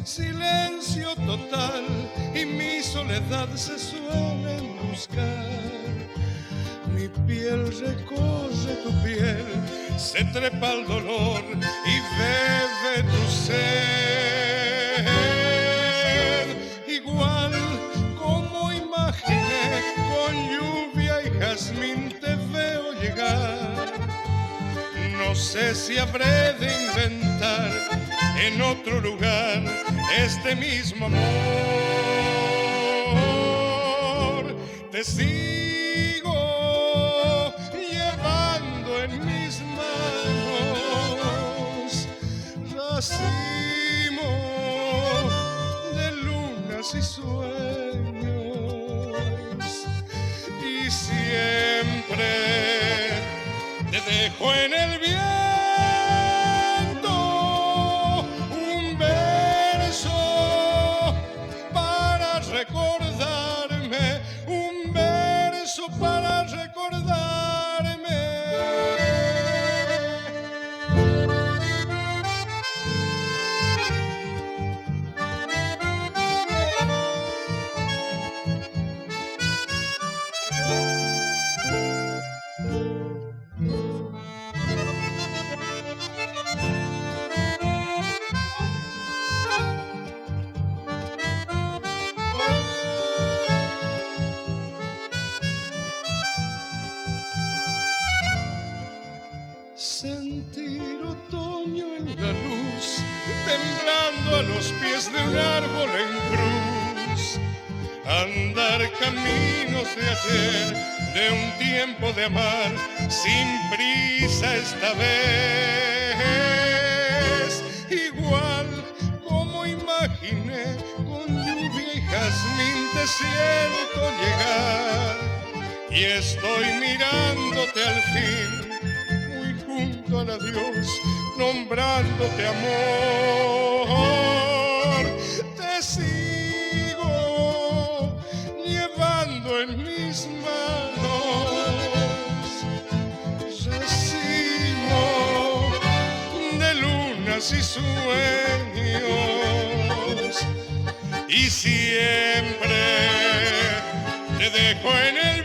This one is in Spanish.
Silencio total y mi soledad se suelen buscar. Mi piel recorre tu piel, se trepa al dolor y bebe tu ser. Igual como imaginé, con lluvia y jazmín te veo llegar. No sé si habré de inventar en otro lugar este mismo amor. Te sigo llevando en mis manos, racimo de lunas y sueños, y siempre te dejo en el viento un verso para recordarme, un verso para recordarme. Sentir otoño en la luz, temblando a los pies de un árbol en cruz. Andar caminos de ayer, de un tiempo de amar, sin prisa esta vez. Igual como imaginé, con lluvia y jazmín te siento llegar. Y estoy mirándote al fin, junto al adiós, nombrándote amor. Te sigo llevando en mis manos, racimo de lunas y sueños, y siempre te dejo en el